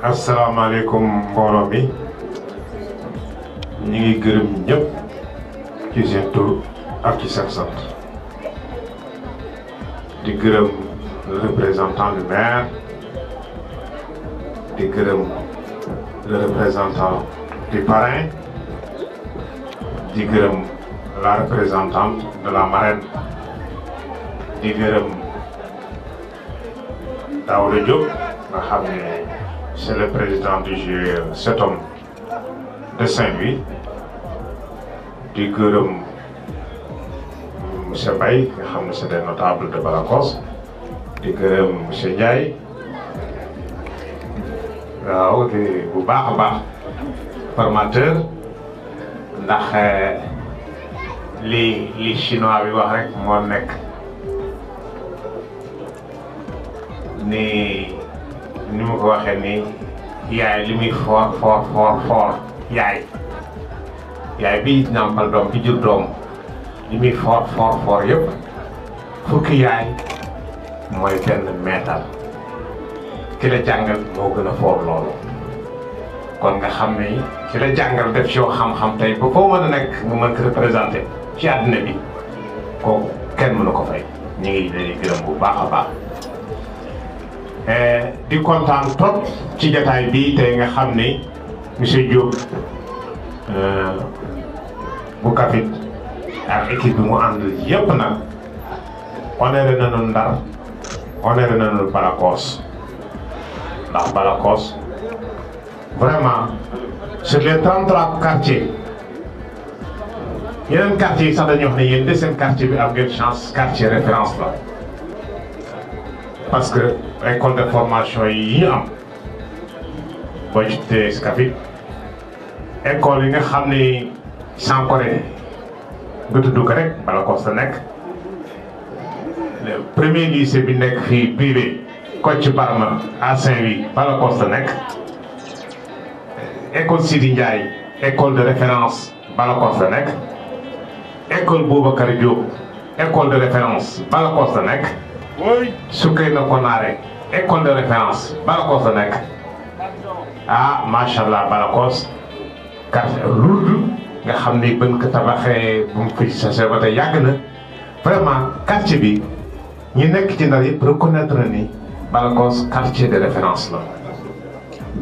asalaamaaleykum mbooloo mi ñu ngi gërëm ñëpp ci seen tur ak ci seen sant di gërëm le représentant du maire di gërëm le représentant du parrain di gërëm la représentante de la marraine di gërëm Daouda Diop nga xam ne c'est le président du GIE Cet Homme de Saint-Louis di gërëm monsieur Mbaye nga xam ne c'est des notables de Balakos di gërëm monsieur Ndiaye waaw di bu baax a baax formateur ndax li chinois bi wax rek moo nekk ni ma ko waxee ni yaay li muy fort yaay bi nàmpal doom bi jur doom li muy fort yëpp fukki yaay mooy benn meetal ki la jàngal moo gën a fort loolu kon nga xam ni ki la jàngal def ci yow xam-xam tey ba foo mën a nekk nga mën ko représenté ci àddina bi kooku kenn mënu ko fay ñu ngi leen di gërëm bu baax a baax di kontaan trop ci jataay bi tey nga xam ni monsieur Diop bu Kafit ak équipe bi mu ànd yépp nag honoré nañu Ndar honoré nañu Balakos ndax Balakos vraiment sur les 33 quartiers yeneen quartiers yi sax dañuy wax ne yéen de seen quartier bi am ngeen chance quartier référence la parce que école de formation yi ñu am boo ci tuddee Kafit école yi nga xam ni Sankoré nga tudd ko rek Balakos la nekk le premier lycée bi nekk fii privé Kocc Barma à Saint-Louis Balakos la nekk école Sidi Ndiaye école de référence Balakos la nekk école Boubacar Diop école de référence Balakos la nekk Soukeyna Konaré école de référence Balakos la nekk ah macha allah Balakos quartier Lourdes nga xam ni bën ko tabaxee bu mu fi sase ba tey yàgg na vraiment quartier bi ñi nekk ci Ndar yëpp reconnaître na ni Balakos quartier de référence la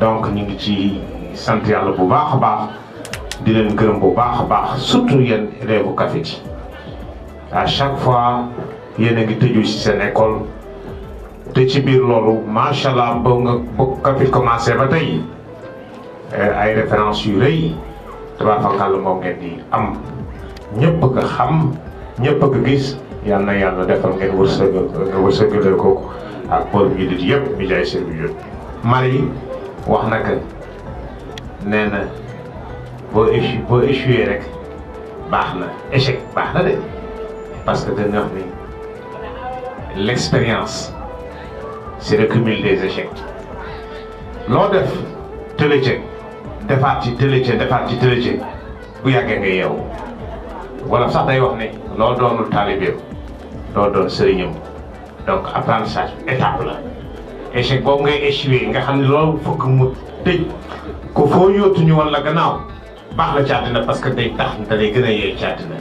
donc ñu ngi ci sant yàlla bu baax a baax di leen gërëm bu baax a baax surtout yéen élèves bu Kafit yi à chaque fois yéen a ngi tëju ci seen école te ci biir loolu macha allah ba nga ba Kafit commencé ba tey ay références yu rëy tabaarkalla moom ngeen di am ñëpp nga xam ñëpp nga gis yal na yàlla defal ngeen wërsëgale ko ak borom yi di yëpp mi jaay seen biir. Marie wax na que nee na boo échoué rek baax na échec baax na de parce que dañu wax ni l'expérience c'est le cumul des échecs loo def tële defaat ci tële bu yàggee nga yeewu wala sax day wax ne loo doonul taalibeem loo doon sëriñam donc apprentissage étape la échec boobu ngay échoué nga xam ne loolu fokk mu tëj ko foo yóotuñu woon la gannaaw baax la ci àddina parce que day tax da lay gën a yee ci àddina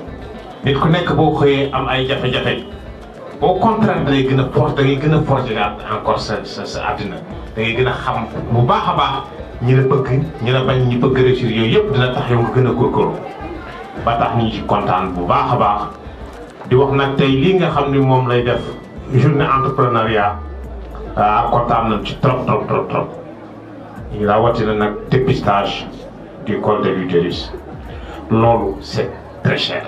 nit ku nekk boo xëyee am ay jafe-jafe au contraire da lay gën a fort da ngay gën a forger encore sa àddina da ngay gën a xam bu baax a baax ñi la bëgg ñi la bañ ñi bëgg réussir yooyu yëpp dina tax yow nga gën a góorgóorlu ba tax ñu ci kontaan bu baax a baax di wax nag tey lii nga xam ni moom lay def journée entrepreneuriat kontaan nañ ci trop ñu rawatina nag dépistage du col de l'utérus loolu c'est très cher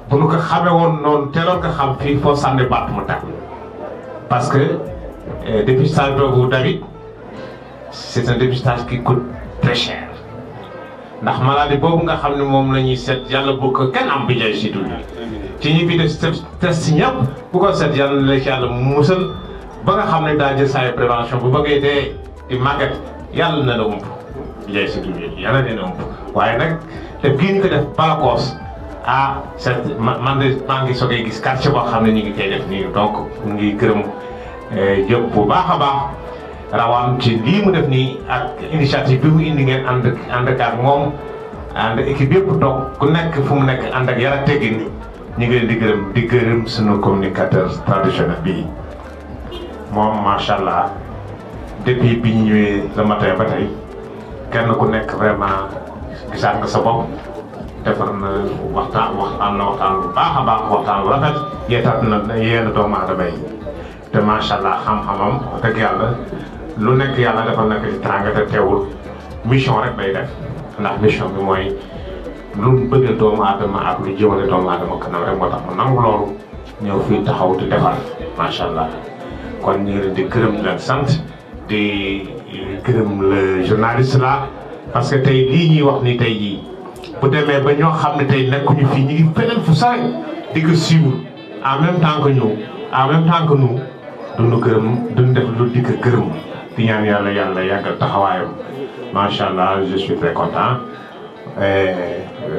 bu nu ko xamee woon noonu teeloon nga xam fii foo sànni baat mu tàgg parce que dépistage boobu David c'est un dépistage qui coûte très cher ndax maladie boobu nga xam ne moom la ñuy seet yàlla bu ko kenn am bi jaay si dund ci ñi fi def test ñëpp bu ko seet yàlla la ci yàlla musal ba nga xam ne daa jël saa prévention bu bëggee dee di màggat yàlla na la ump bi jaay si dund yàlla dina ump waaye nag te bii ñu ko def Balakos man de maa ngi soogay gis quartier boo xam ne ñu ngi koy def nii donc ñu ngi gërëm Diop bu baax a baax rawaan ci lii mu def nii ak initiative bi mu indi ngeen ànd ak moom ànd équipe yëpp toog ku nekk fu mu nekk ànd ak yar ak teggin ñu ngi leen di gërëm suñu communicateur traditionnel bii moom macha allah depuis bi ñu ñëwee le matin ba tey kenn ku nekk vraiment gisaat nga sa bopp defar na waxtaan bu baax a baax waxtaan bu rafet yeetaat na yenn doomu aadama yi te macha allah xam-xamam dëgg yàlla lu nekk yàlla defal nekk ci tànga te teewul mission rek day def ndax mission bi mooy lu bëggal doomu aadama ak lu jëmale doomu aadama kanam rek moo tax mu nangu loolu ñëw fii taxaw di defar macha allah kon ñu ngi leen di gërëm di leen sant di gërëm le journaliste là parce que tey lii ñuy wax ni tey jii bu demee ba ñoo xam ne tey nekkuñu fii ñu ngi feneen fu sore di ko suivre en même temps que nous en même temps que nous duñu gërëm duñu def lu di ko gërëm di ñaan yàlla yàggal taxawaayam macha allah je suis très content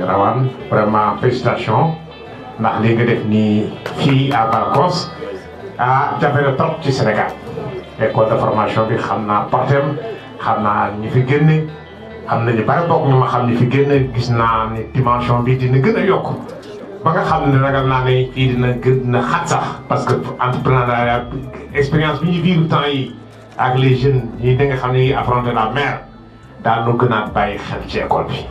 Rawane vraiment félicitations ndax li nga def nii fii à Balakos jafe na trop ci Sénégal école de formation bi xam naa portem xam naa ñi fi génne xam nañu bari bokk ñu ma xam ni fi génne gis naa ni dimension bi dina gën a yokk ba nga xam ne ragal naa ne fii dina xat sax parce que entrepreneuriat expérience bi ñu vivre temps yi ak les jeunes ñi da nga xam ne affronter la mer daan nu gënaat bàyyi xel ci école bi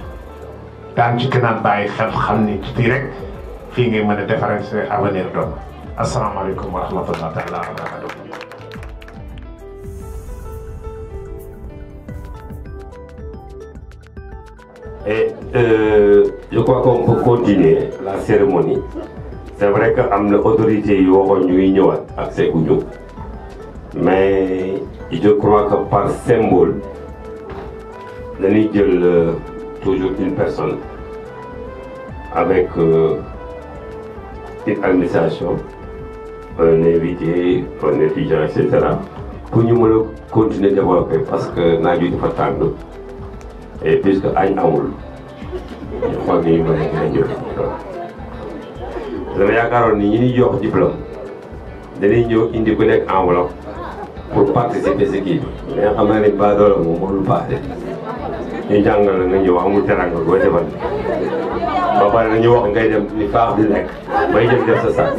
daan ci gënaat bàyyi xel xam ni fii rek fii ngay mën a defaree sa avenir doom asalaamaaleykum wa rahmatulah taala wa barakatuh. Et je crois qu'on peut continuer la cérémonie. C'est vrai que am na autorité yi waxoon ñuy ñëwaat ak Sékou, mais je crois que par symbole dañuy jël toujours une personne avec une administration, un invité, un étudiant, etc. pour ñu mën a continuer développer parce que naaj wi dafa tàng et puisque añ amul je crois que ñu mën a jël. dama yaakaaroon ni ñi ñuy jox diplôme dañuy ñëw indi ku nekk enveloppe pour participer si kii bi mais xam naa ne ba doole moom mënul paase ñu jàngal la nga ñëw amul teranga booy defal ba pare nañu wax ngay dem ni faax di lekk bay jëm def sa sac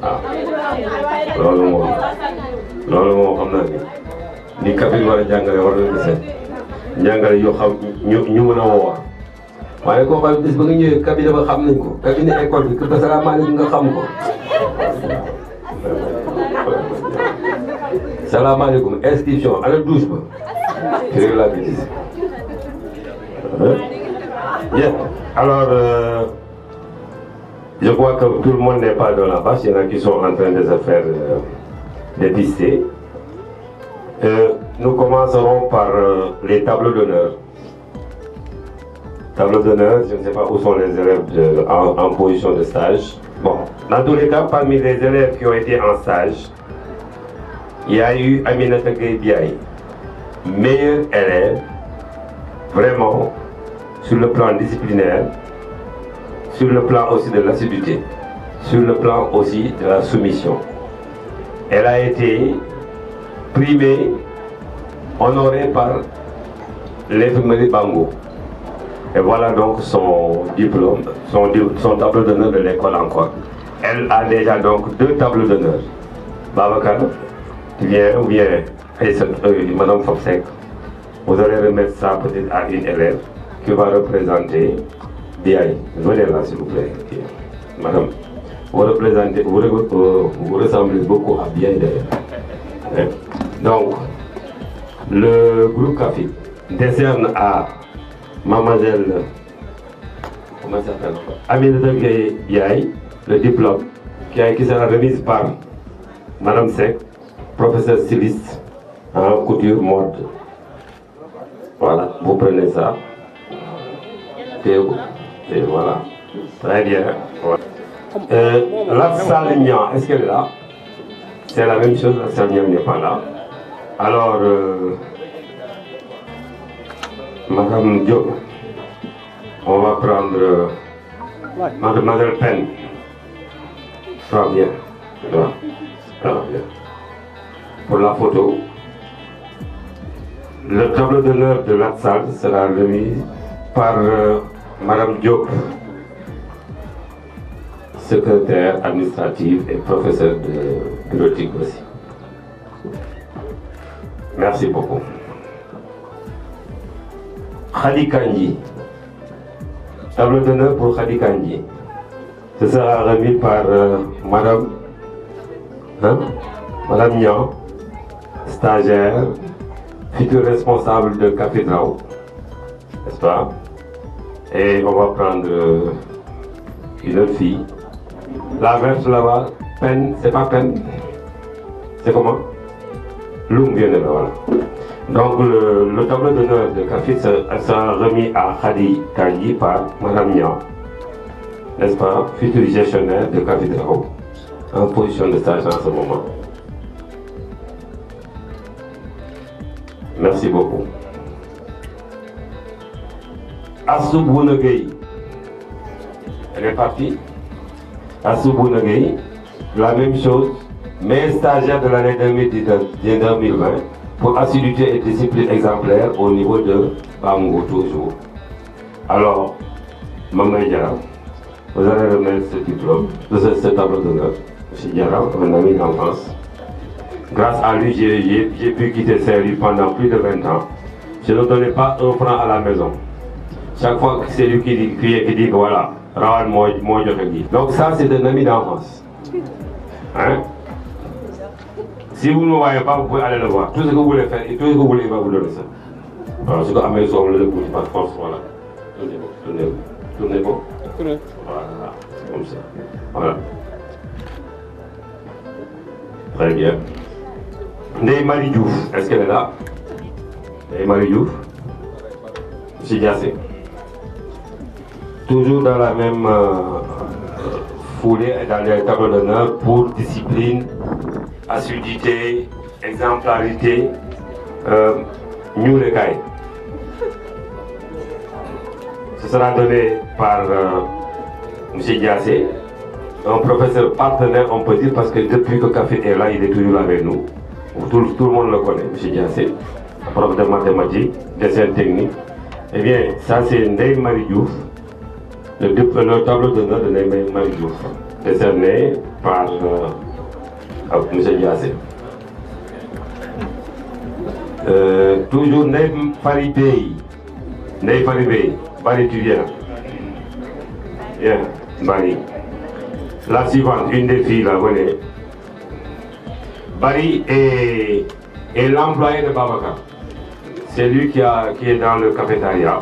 waaw loolu moom xam naa ni kabin war a jàngale war na di seet jàngale yoo xam ñu mën a woo waaye koo xam bis ba nga ñëwee kabin dafa xam nañ ko kabin école bi kër salaamaaleykum nga xam ko salaamaaleykum inscription à la douche ba c'est la bêtise. Bien, alors je crois que tout le monde n'est pas dans la bâche, il y en a qui sont en train de se faire dépister. Nous commencerons par les tableaux d'honneur. Tableaux d'honneur, je ne sais pas où sont les élèves en position de stage. Bon, dans tous les cas, parmi les élèves qui ont été en stage, il y a eu Aminata Gueye, meilleur élève, vraiment, sur le plan disciplinaire, sur le plan aussi de l'assiduité, sur le plan aussi de la soumission. Elle a été primée, honorée par l'infirmerie Bango. Et voilà donc son diplôme, son tableau d'honneur de l'école encore. Elle a déjà donc 2 tableaux d'honneur. Babacar, tu viens ou bien Madame Fopsek, vous allez remettre ça peut-être à une élève qui va représenter BI. Venez là s'il vous plaît. Madame, vous représentez, vous ressemblez beaucoup à BI d'ailleurs. Donc, le groupe CAFI décerne à Mademoiselle, comment ça s'appelle, Aminata Gueye, le diplôme qui sera remis par Madame Seck, professeur styliste en couture mode. Voilà, vous prenez ça. Et voilà. Très bien. Voilà. La Salignan, est-ce qu'elle est là? C'est la même chose, la Salignan n'est pas là. Alors, Madame Diop, on va prendre Mademoiselle Pen. Ça va bien. Ça va bien. pour la photo. Le tableau d'honneur de la salle sera remis par Madame Diop, secrétaire administrative et professeure de bureautique aussi. Merci beaucoup. Khadi Kandji, tableau d'honneur pour Khadi Kandji. Ce sera remis par Madame Nian, stagiaire, futur responsable de Café Drao, n'est-ce pas? Et on va prendre une autre fille. La verte là-bas, Pen, c'est pas Pen? C'est comment? Loum vient de là, voilà. Donc le tableau d'honneur de Café sera remis à Khadi Kandji par Madame Nian, n'est-ce pas? Futur gestionnaire de Café Drao, en position de stage en ce moment. Merci beaucoup. Assou Bounagay, elle est partie. Assou Bounagay, la même chose, mais stagiaire de l'année 2020 pour assiduité et discipline exemplaire au niveau de Bango toujours. Alors, Maman Diarra, vous allez remettre ce diplôme, ce tableau d'honneur. M. Diarra, un ami d'enfance. Grâce à lui, j'ai pu quitter Saint-Louis pendant plus de 20 ans. Je ne donnais pas un franc à la maison. Chaque fois que c'est lui qui dit que voilà, Rawan moi je dis. Donc ça, c'est un ami d'enfance. Hein? Si vous ne me voyez pas, vous pouvez aller le voir. Tout ce que vous voulez faire et tout ce que vous voulez, il va vous donner ça. Alors, ce que Amel Somme le bouge par force, voilà. Tournez-vous. Voilà, c'est comme ça. Voilà. Très bien. Ndeye Marie Diouf, est-ce qu'elle est là? Ndeye Marie Diouf. M. Diassé. Toujours dans la même foulée et dans les tableaux d'honneur pour discipline, assiduité, exemplarité, New Lekay. Ce sera donné par M. Diassé, un professeur partenaire, on peut dire, parce que depuis que Café est là, il est toujours avec nous. Tout le monde le connaît, M. Diassé, prof de mathématiques, dessin technique. Eh bien, ça c'est Ndeye Marie Diouf, le tableau d'honneur de Ndeye Marie Diouf, décerné par M. Diassé. Toujours Ndeye Faribey, Bari, tu viens. Bien, Bari. La suivante, une des filles là, venez. Bari est l'employé de Babacar. C'est lui qui est dans le cafétéria.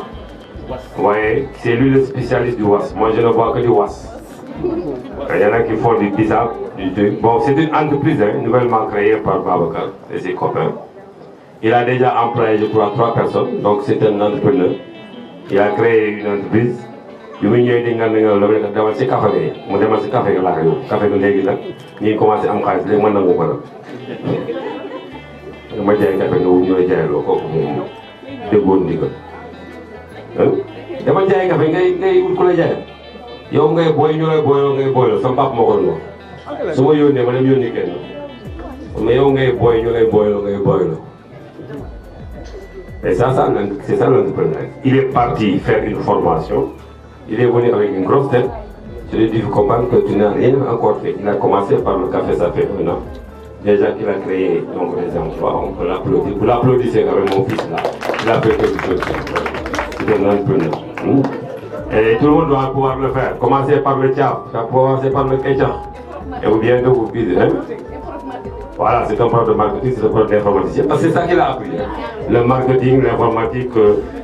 Vous voyez, c'est lui le spécialiste du WAS. Moi, je ne vois que du WAS. Il y en a qui font du bizarre, du truc. Bon, c'est une entreprise nouvellement créée par Babacar et ses copains. Il a déjà employé, je crois, 3 personnes. Donc, c'est un entrepreneur. Il a créé une entreprise. Il a commencé à faire des café. Il a commencé à faire des dama jaay café nga ñooy jaayloo kooku moom déggoon ndigal dama jaay café ngay wut ku la jaay yow ngay booy ñu lay booyloo ngay booyloo sama papa moo ko doon wax su ma yónnee ma dem yónni kenn mais yow ngay booy ñu lay booyloo ngay booyloo. Et ça c'est ça l'entrepreneur. Il est parti faire une formation, il est venu avec une grosse tête. Je lui ai dit, vous comprendre que tu n'as rien encore fait. Il a commencé par le café, ça fait 1 an. Déjà qu'il a créé donc des emplois, on peut l'applaudir. Vous l'applaudissez avec mon fils là. Il a fait quelque chose. C'est un entrepreneur. Et tout le monde doit pouvoir le faire. Commencez par le tchap, commencez par le ketchup. Et vous bien de vous piser. Voilà, c'est un prof de marketing, c'est un prof d'informaticien. Parce que c'est ça qu'il a appris. Le marketing, l'informatique.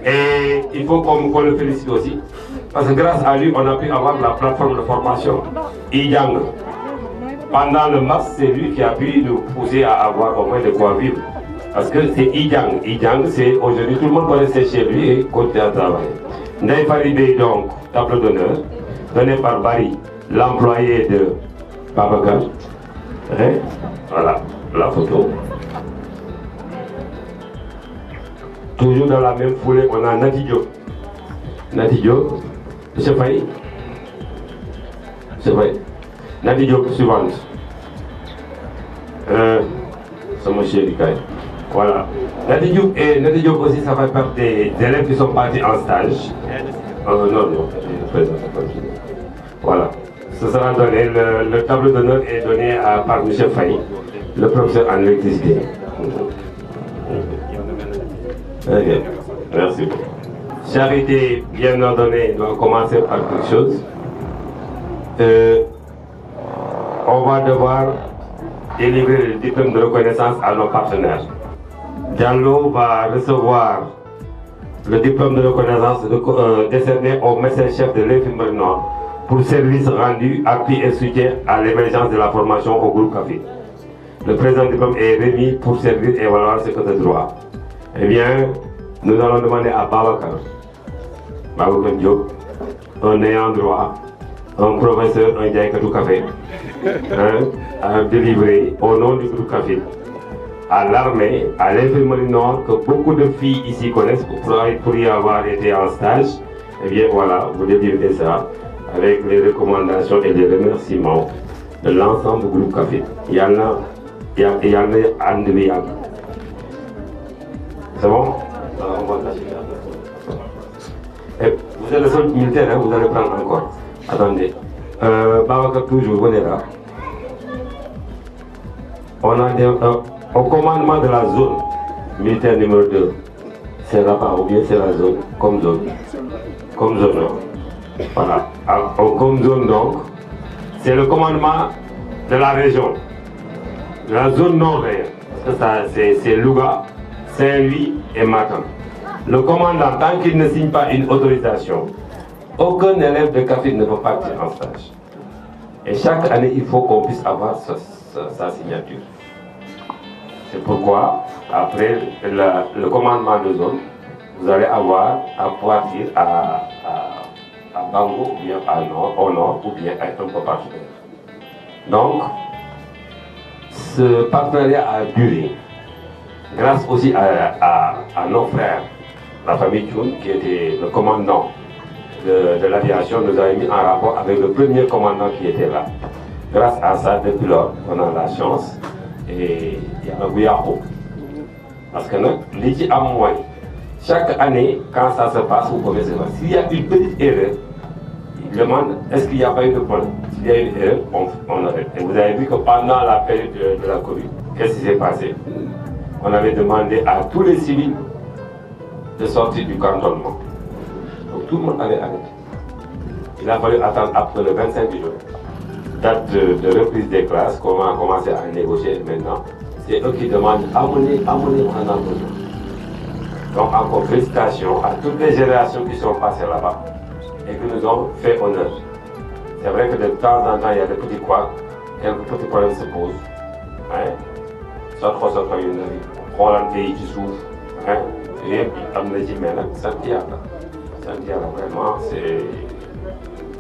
Et il faut qu'on le félicite aussi. Parce que grâce à lui, on a pu avoir la plateforme de formation. Iyang. Pendant le mars, c'est lui qui a pu nous pousser à avoir au moins de quoi vivre. Parce que c'est Iyang. Iyang, c'est aujourd'hui, tout le monde connaissait chez lui et continue à travailler. Ndeye Faribey, donc, tableau d'honneur, donné par Bari, l'employé de Babacar. Hein? Voilà, la photo. Toujours dans la même foulée, on a Nati Diop. Nati Diop, M. Faye. M. Faye. Nati Diop suivante. mon chéri Kay. Voilà. Nadi Diop aussi, ça fait partie des élèves qui sont partis en stage. Non, voilà. Ce sera donné, le tableau d'honneur est donné par M. Faye, le professeur en électricité. Okay. Merci. Charité bien ordonnée doit commencer par quelque chose. On va devoir délivrer le diplôme de reconnaissance à nos partenaires. Diallo va recevoir le diplôme de reconnaissance décerné au médecin-chef de l'Infirmerie Nord pour service rendu, appui et soutien à l'émergence de la formation au groupe CAFID. Le présent diplôme est remis pour servir et valoir ce que de droit. Eh bien, nous allons demander à Babacar Diop, un ayant droit, un professeur, un Diaïkatou Café, à délivrer au nom du groupe CAFID à l'armée, à l'Infirmerie Nord, que beaucoup de filles ici connaissent pour y avoir été en stage. Eh bien voilà, vous délivrez ça avec les recommandations et les remerciements de l'ensemble du groupe CAFID. Il y en a c'est bon? Et vous êtes le seul militaire, hein, vous allez prendre encore. Attendez. Babacar, toujours, venez là. On a au commandement de la zone militaire numéro 2, c'est là-bas ou bien c'est la zone, comme zone. Comme zone, hein. Voilà. Comme zone donc, c'est le commandement de la région, de la zone nord d'ailleurs. Parce que c'est Louga, Saint-Louis et Matam. Le commandant, tant qu'il ne signe pas une autorisation, aucun élève de CAFID ne peut partir en stage. Et chaque année, il faut qu'on puisse avoir sa signature. C'est pourquoi, après le commandement de zone, vous allez avoir à partir à Bango, ou bien au nord, ou bien un peu partout. Donc, ce partenariat a duré grâce aussi à nos frères. La famille Thioun, qui était le commandant de l'aviation, nous a mis en rapport avec le premier commandant qui était là. Grâce à ça, depuis lors, on a la chance et il y a un Guyako. Parce que l'ITI a moins. Chaque année, quand ça se passe, vous pouvez savoir. S'il y a une petite erreur, il demande est-ce qu'il n'y a pas eu de problème. S'il y a une erreur, on arrête. Et vous avez vu que pendant la période de la Covid, qu'est-ce qui s'est passé? On avait demandé à tous les civils de sortir du cantonnement. Donc tout le monde avait arrêté. Il a fallu attendre après le 25 juin, date de reprise des classes, qu'on a commencé à négocier maintenant. C'est eux qui demandent amenez, on en a besoin. Donc encore félicitations à toutes les générations qui sont passées là-bas et qui nous ont fait honneur. C'est vrai que de temps en temps, il y a des petits couacs, quelques petits problèmes se posent. Soit trop une vie, prendre un pays qui souffre. Et vraiment, c'est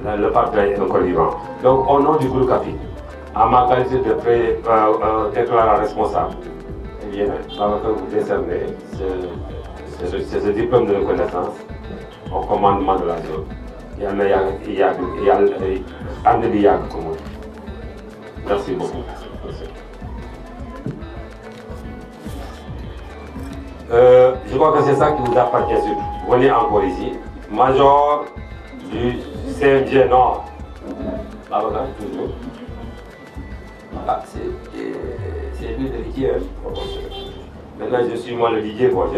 le partenaire est encore vivant. Donc, au nom du groupe CAFID, à ma qualité de déclarant responsable, eh bien, vous décernez ce diplôme de reconnaissance au commandement de la zone. Il y a André Yag comme moi. Merci beaucoup. Je crois que c'est ça qui vous appartient surtout. Venez encore ici. Major du CMG Nord. Toujours. Voilà, c'est lui le Didier. Maintenant, je suis moi le Didier. Bon,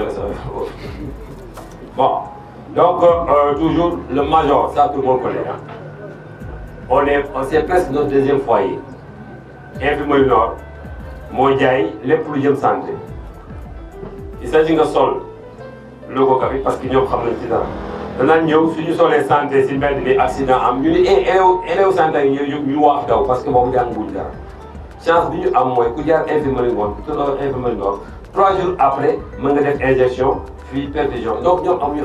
donc, toujours le Major, ça tout le monde connaît. Hein. C'est presque notre deuxième foyer. Infirmerie Nord, Mondiaï, les plus jeunes santé. Il s'agit de sol logo CAFID parce que nous savons que nous si nous sommes les santé, si nous avons des accidents, nous sommes santé, nous sommes parce que nous avons des chance de nous avoir moins, nous avons infirmerie Nord. 3 jours après, nous avons des injections, puis perfusion. Donc nous avons eu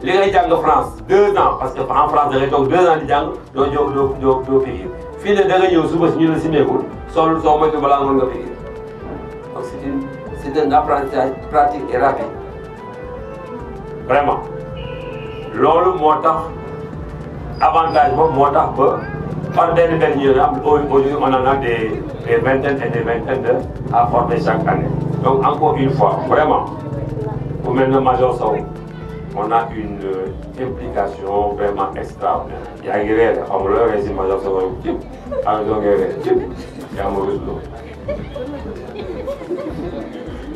les gens de France, 2 ans, parce qu'en France, nous avons 2 ans de gens, nous avons payé. Puis les derniers jours, nous avons eu sol, nous avons eu payé. Donc c'est un apprentissage pratique et rapide. Vraiment. Lolo moo tax avantage boobu moo tax ba par aujourd'hui on en a des vingtaines et des vingtaines à former chaque année. Donc encore une fois, vraiment, pour maintenant Major Sow, on a une implication vraiment extraordinaire. Il y a une réelle, on le réussit Major Sow,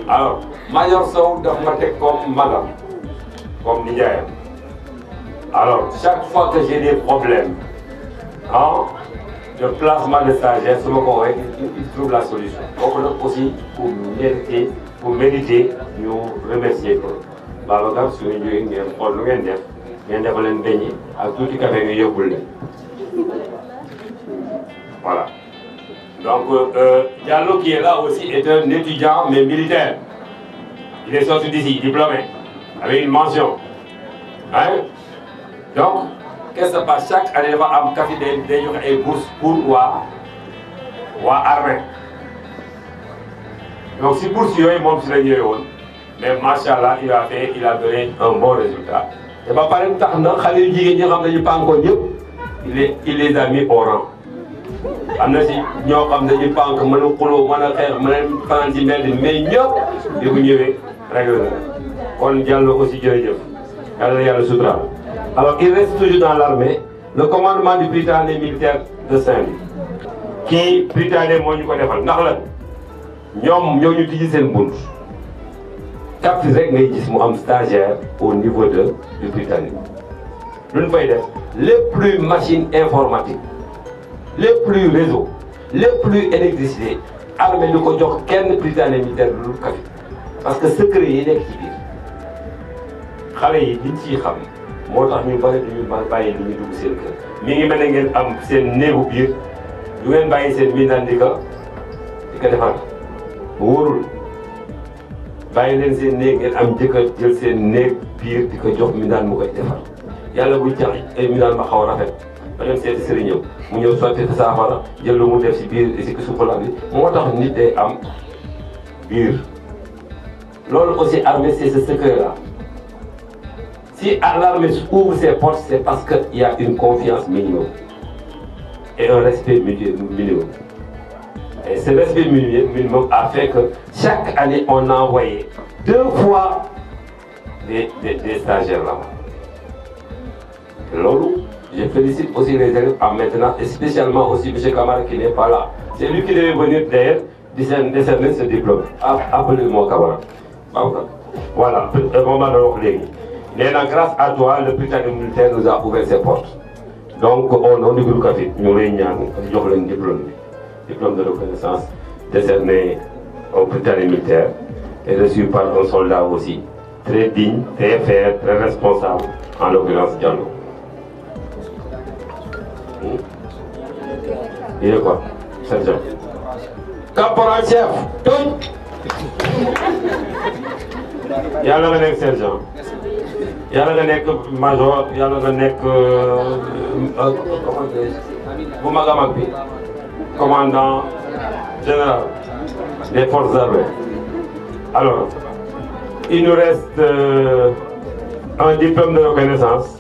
alors, Major Sow doit me comme madame, comme Niger. Alors, chaque fois que j'ai des problèmes, hein, de placement de stagiaires, il trouve la solution. Donc aussi, pour méditer, nous remercier. Babacar, si nous avons baigné, à tout le café, voilà. Donc, Diallo qui est là aussi est un étudiant, mais militaire. Il est sorti d'ici, diplômé, avec une mention. Hein? Donc, qu'est-ce qui se passe? Chaque année, il va avoir un café et une bourse pour l'armée. Donc, si bourse est mon mais machallah, il a donné un bon résultat. Et par exemple, il les a mis au rang. am na si ñoo xam ne dañuy pànk mën a xuloo mën a xeex mën a fanaan ci mbedd mais ñëpp di ko ñëwee réglé na kon Diallo aussi jërëjëf yàlla na yàlla suturaal. Alors il reste toujours dans l'armée le commandement du Prytanée militaire de Saint-Louis kii Prytanée moo ñu ko defal ndax la ñoom ñoo ñu tijji seen bunt cap rek ngay gis mu am stagiaire au niveau du Prytanée lu ñu fay def les plus machine informatique les plus réseau, les plus électricité, armée du ko jox kenn Prytanée militaire du café parce que secret yi nekk ci biir xale yi liñ ciy xam moo tax ñu bari duñu bàyyi lu ñu dugg seen kër mi ngi mel ne ngeen am seen néegu biir du ngeen bàyyi seen mindaan di ko defar wóorul bàyyi leen seen néeg ngeen am jëkkër jël seen néeg biir di ko jox mindaan mu koy defar yàlla buy tax ay mindaan ma xaw a rafet ba dem seeti sëriñam mu ñëw sotti fa saafara jël lu mu def si biir si suufalaan bi moo tax nit day am biir loolu aussi armée c'est ce secret là si l'armée ouvre ses portes c'est parce que il y a une confiance minimum et un respect minimum et ce respect minimum a fait que chaque année on a envoyé 2 fois des stagiaires là-bas loolu je félicite aussi les élèves en maintenant et spécialement aussi M. Kamara qui n'est pas là. C'est lui qui devait venir d'ailleurs décerner ce diplôme. Appelez-moi Kamara. Voilà, on va le dire. Grâce à toi, le Prytanée militaire nous a ouvert ses portes. Donc, au nom du groupe Café, nous avons un diplôme de reconnaissance décerné au Prytanée militaire et reçu par un soldat aussi, très digne, très fier, très responsable, en l'occurrence Diallo. Il est quoi? Sergent. Caporal chef. Yàlla nga nekk sergent. Yàlla nga nekk major. Yàlla nga nekk bu mag a mag bi. Commandant général des forces armées. Alors, il nous reste un diplôme de reconnaissance.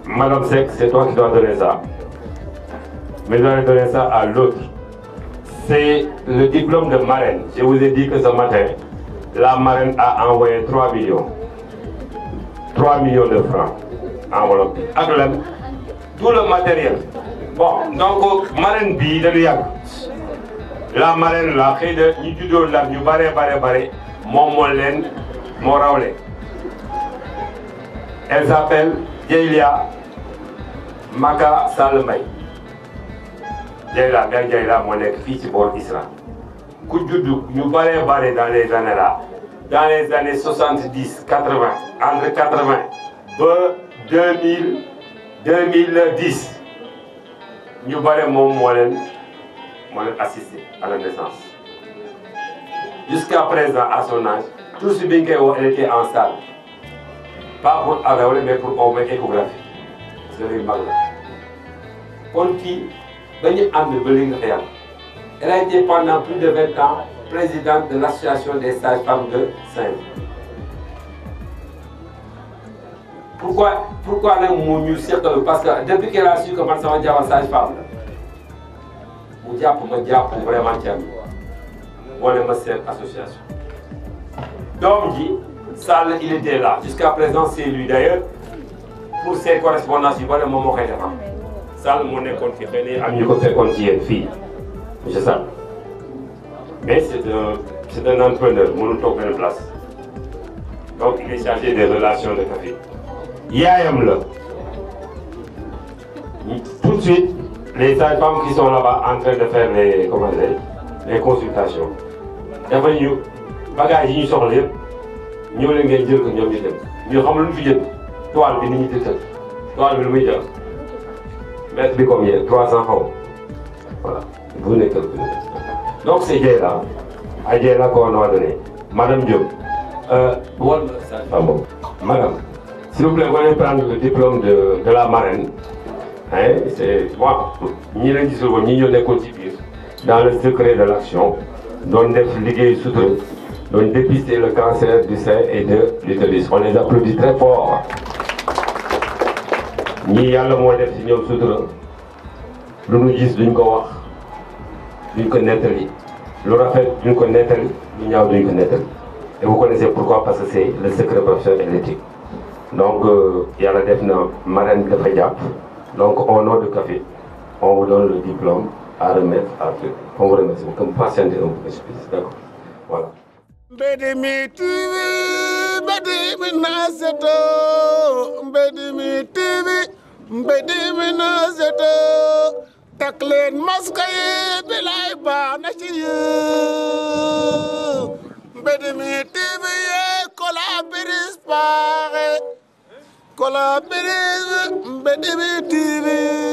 Madame Seck, c'est toi qui dois donner ça. Mais je dois donner ça à l'autre. C'est le diplôme de marraine. Je vous ai dit que ce matin, la marraine a envoyé 3 millions. 3 millions de francs. Enveloppe. Tout le matériel. Bon, donc, marraine bi de l'IAC. La marraine là, xëy na ñu juddoo la ñu bare moom moo leen moo rawle. Elle s'appelle Djeylia Maka Salmay. Djeylia moo nekk fii ci boor Isra. ku juddu ñu bare dans les années là, dans les années 70, 80, entre 80 et 2010, ñu bare moom moo leen assisté à la naissance. Jusqu'à présent, à son âge, tout ce bien qu'elle était en salle. Pas pour avoir mais pour envoyer échographie. C'est le mag. Elle a été pendant plus de 20 ans présidente de l'association des sages-femmes de Saint-Louis. pourquoi nag ñu seqal parce que depuis qu'elle a su que man sama jabar sage-femme la mu jàpp vraiment ci am wane ma seen association doom ji Sall il était là jusqu'à présent c'est lui d'ailleurs pour ses correspondances yu bari moom moo koy defar Sall moo nekkoon fi xëy na am ñu ko fekkoon ci yéen fii monsieur Sall mais c'est un entrepreneur mënul toog benn place donc il est chargé des relations de café yaayam la tout de suite les sages-femmes qui sont là-bas en train de faire les consultations dafa ñu bagages yi ñu soxla yëpp ñëw leen ngeen jël ko ñoom ñu dem ñu xam lu ñu fi jël toile bi ni ñu tëtal toile bi lu muy jar mètre bi combien 300 xaw voilà vous n'êtes que donc c'est Dieyla à Dieyla qu'on a donné madame Diop wala sage-femme boobu madame s'il vous plaît vous allez prendre le diplôme de la marraine hein c'est moi ñi leen gisul woon ñi ñoo nekkoon ci biir dans le secret de l'action doon def liggéey sutura doon dépister le cancer du sein et de l'utérus on les applaudit très fort ñii yàlla moo def ci ñoom sutura lu ñu gis duñ ko wax duñ ko nettali lu rafet duñ ko nettali lu ñaaw duñ ko nettali et vous connaissez pourquoi parce que c'est le secret professionnel et l'éthique donc yàlla def na marraine dafa jàpp donc au nom de Café on vous donne le diplôme à remettre à tout. On vous remercie. Comme patienter un peu, d'accord. Voilà. Mbedimi TV, Mbedimi Naseto, Mbedimi TV, Mbedimi Naseto, Taklen Maskaye, Bilay Banachiye, Mbedimi TV, collaboris pare, collaboris, Mbedimi TV.